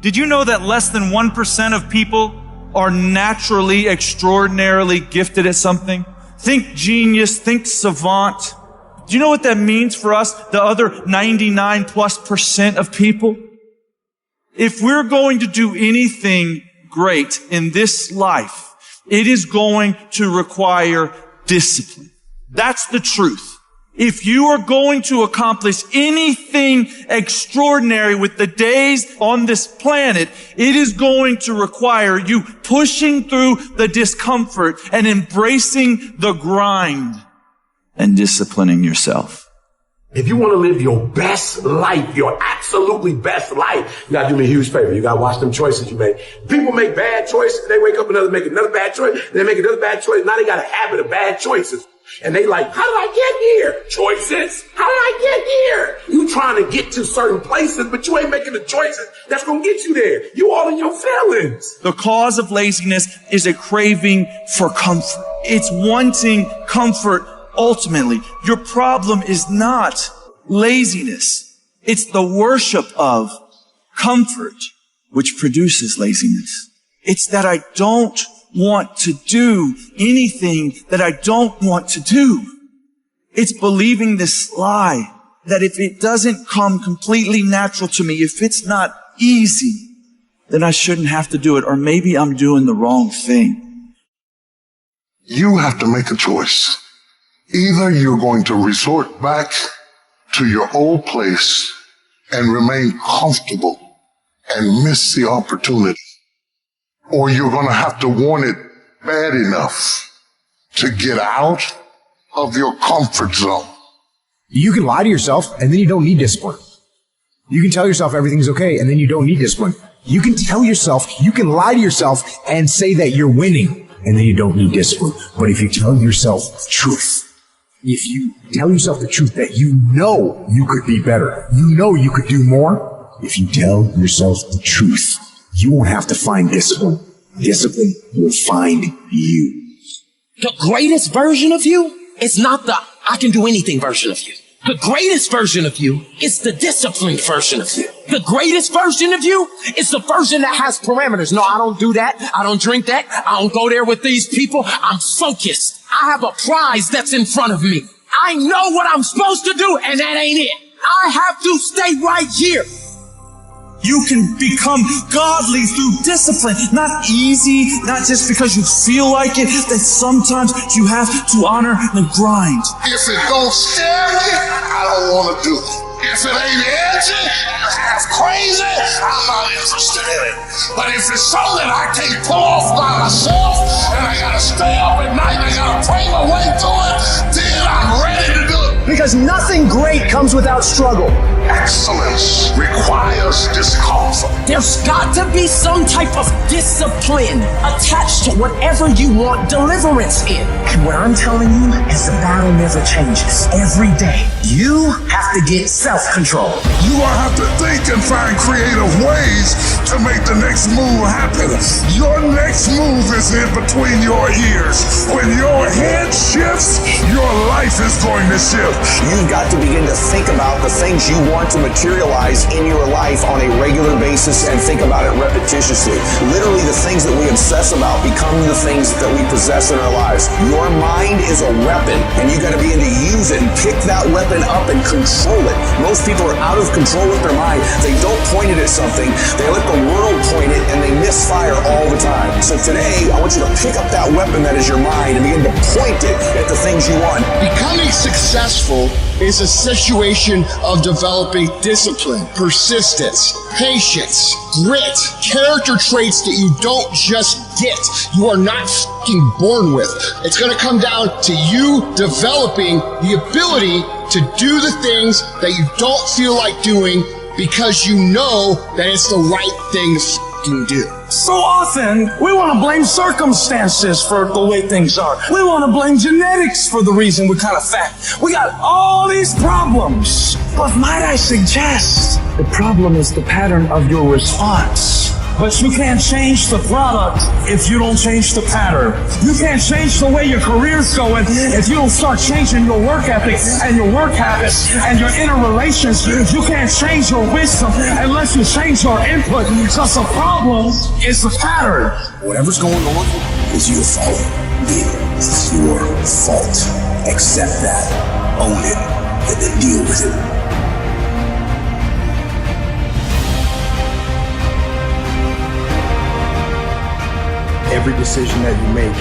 Did you know that less than 1% of people are naturally, extraordinarily gifted at something? Think genius, think savant. Do you know what that means for us, the other 99+% of people? If we're going to do anything great in this life, it is going to require discipline. That's the truth. If you are going to accomplish anything extraordinary with the days on this planet, it is going to require you pushing through the discomfort and embracing the grind and disciplining yourself. If you want to live your best life, your absolutely best life, you got to do me a huge favor. You got to watch them choices you make. People make bad choices. They wake up and make another bad choice. They make another bad choice. Now they got a habit of bad choices. And they like, how did I get here? Choices. How did I get here? You trying to get to certain places, but you ain't making the choices that's going to get you there. You all in your feelings. The cause of laziness is a craving for comfort. It's wanting comfort ultimately. Your problem is not laziness. It's the worship of comfort which produces laziness. It's that I don't want to do anything that I don't want to do. It's believing this lie that if it doesn't come completely natural to me, if it's not easy, then I shouldn't have to do it, or maybe I'm doing the wrong thing. You have to make a choice. Either you're going to resort back to your old place and remain comfortable and miss the opportunity, or you're going to have to want it bad enough to get out of your comfort zone. You can lie to yourself, and then you don't need discipline. You can tell yourself everything's okay, and then you don't need discipline. You can lie to yourself and say that you're winning, and then you don't need discipline. But if you tell yourself the truth, if you tell yourself the truth that you know you could be better, you know you could do more, if you tell yourself the truth, you won't have to find discipline. Discipline will find you. The greatest version of you is not the I can do anything version of you. The greatest version of you is the disciplined version of you. The greatest version of you is the version that has parameters. No, I don't do that. I don't drink that. I don't go there with these people. I'm focused. I have a prize that's in front of me. I know what I'm supposed to do, and that ain't it. I have to stay right here. You can become godly through discipline, not easy, not just because you feel like it, that sometimes you have to honor the grind. If it don't scare me, I don't want to do it. If it ain't edgy, half crazy, I'm not interested in it. But if it's something I can't pull off by myself, and I gotta stay up at night, and I gotta pray my way through it, then I'm ready to do it. Because nothing great comes without struggle. Excellence requires discomfort. There's got to be some type of discipline attached to whatever you want deliverance in. And what I'm telling you is the battle never changes. Every day, you have to get self-control. You will have to think and find creative ways to make the next move happen. Your next move is in between your ears. When your head shifts, your life is going to shift. You've got to begin to think about the things you want to materialize in your life on a regular basis and think about it repetitiously. Literally, the things that we obsess about become the things that we possess in our lives. Your mind is a weapon, and you got to begin to use it and pick that weapon up and control it. Most people are out of control with their mind. They don't point it at something. They let the world point it, and they misfire all the time. So today, I want you to pick up that weapon that is your mind and begin to point it at the things you want. Becoming successful is a situation of developing discipline, persistence, patience, grit, character traits that you don't just get. You are not f***ing born with. It's going to come down to you developing the ability to do the things that you don't feel like doing because you know that it's the right thing to f***ing do. So often, we want to blame circumstances for the way things are. We want to blame genetics for the reason we're kind of fat. We got all these problems. But might I suggest, the problem is the pattern of your response. But you can't change the product if you don't change the pattern. You can't change the way your career's going if you don't start changing your work ethic and your work habits and your inner relations. You can't change your wisdom unless you change your input. Because the problem is the pattern. Whatever's going on is your fault. It is your fault. Accept that, own it, and then deal with it. Every decision that you make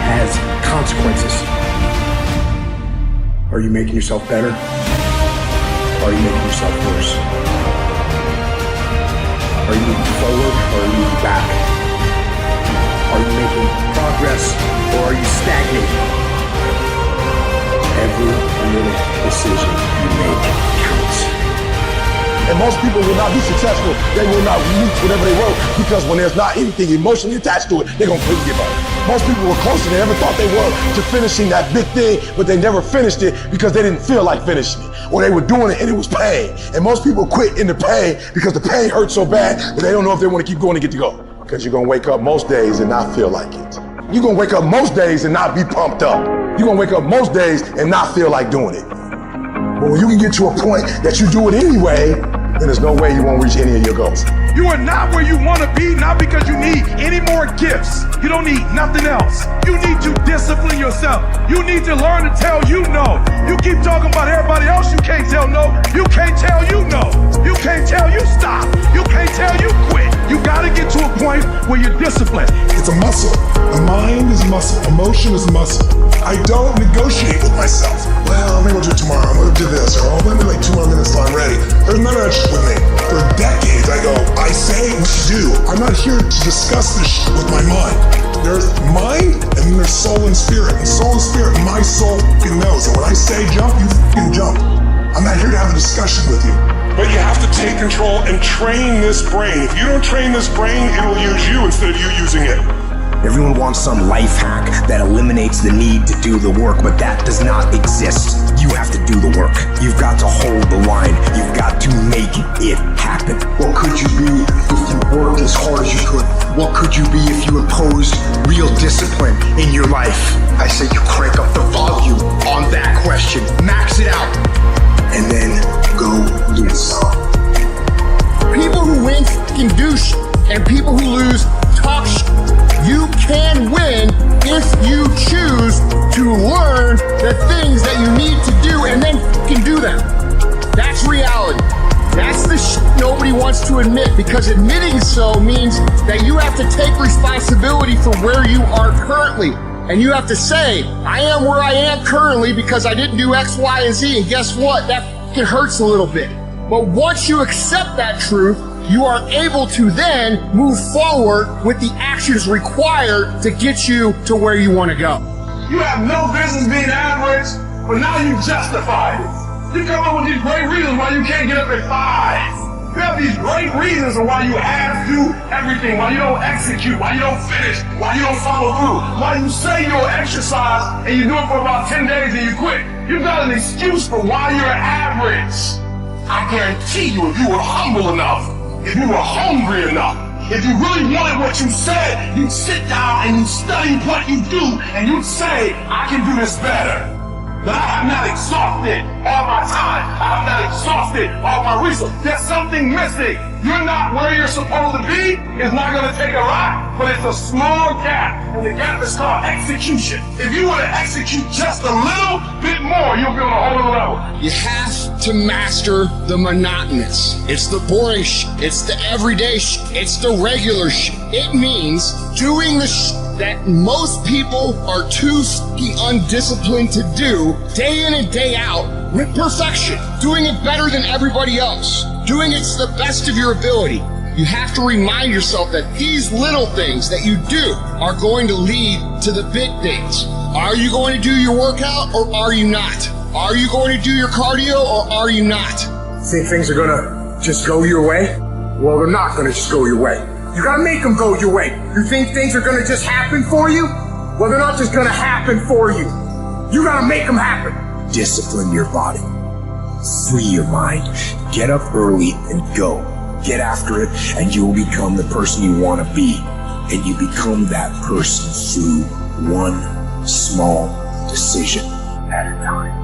has consequences. Are you making yourself better? Or are you making yourself worse? Are you moving forward or are you moving back? Are you making progress or are you stagnating? Every little decision you make counts. And most people will not be successful. They will not reach whatever they wrote because when there's not anything emotionally attached to it, they're going to quickly give up. Most people were closer than they ever thought they were to finishing that big thing, but they never finished it because they didn't feel like finishing it. Or they were doing it and it was pain. And most people quit in the pain because the pain hurts so bad that they don't know if they want to keep going to get to go. Because you're going to wake up most days and not feel like it. You're going to wake up most days and not be pumped up. You're going to wake up most days and not feel like doing it. But when you can get to a point that you do it anyway, then there's no way you won't reach any of your goals. You are not where you want to be, not because you need any more gifts. You don't need nothing else. You need to discipline yourself. You need to learn to tell you no. You keep talking about everybody else, you can't tell no. You can't tell you no. You can't tell you stop. You can't tell you quit. You got to get to a point where you're disciplined. It's a muscle. The mind is muscle. Emotion is muscle. I don't negotiate with myself. Well, maybe we'll do it tomorrow. I'm going to do this. Or I'll wait like 2 more minutes till I'm ready. There's none of that shit with me. For decades, I go, I say what to do. I'm not here to discuss this shit with my mind. There's mind, and then there's soul and spirit. And soul and spirit, my soul fucking knows. And when I say jump, you fucking jump. I'm not here to have a discussion with you. But you have to take control and train this brain. If you don't train this brain, it'll use you instead of you using it. Everyone wants some life hack that eliminates the need to do the work, but that does not exist. You have to do the work. You've got to hold the line. You've got to make it happen. What could you be if you worked as hard as you could? What could you be if you imposed real discipline in your life? I say you crank up the volume on that question. Max it out. And then go do it. People who win can do shit, and people who lose talk shit. You can win if you choose to learn the things that you need to do and then can do them. That's reality. That's the shit nobody wants to admit, because admitting so means that you have to take responsibility for where you are currently. And you have to say, I am where I am currently because I didn't do X, Y, and Z. And guess what? That fucking hurts a little bit. But once you accept that truth, you are able to then move forward with the actions required to get you to where you want to go. You have no business being average, but now you justify it. You come up with these great reasons why you can't get up at 5. You have these great reasons of why you have to do everything, why you don't execute, why you don't finish, why you don't follow through, why you say you'll exercise and you do it for about 10 days and you quit. You've got an excuse for why you're average. I guarantee you, if you were humble enough, if you were hungry enough, if you really wanted what you said, you'd sit down and you'd study what you do and you'd say, I can do this better. But I have not exhausted all my time. I have not exhausted all my resources. There's something missing. You're not where you're supposed to be. It's not going to take a lot, but it's a small gap. And the gap is called execution. If you were to execute just a little bit more, you'll be on a whole other level. You have to master the monotonous. It's the boring shit. It's the everyday shit. It's the regular shit. It means doing the shit that most people are too fucking undisciplined to do day in and day out with perfection. Doing it better than everybody else. Doing it to the best of your ability. You have to remind yourself that these little things that you do are going to lead to the big things. Are you going to do your workout or are you not? Are you going to do your cardio or are you not? Think things are gonna just go your way? Well, they're not gonna just go your way. You gotta make them go your way. You think things are gonna just happen for you? Well, they're not just gonna happen for you. You gotta make them happen. Discipline your body. Free your mind. Get up early and go. Get after it, and you will become the person you want to be. And you become that person through one small decision at a time.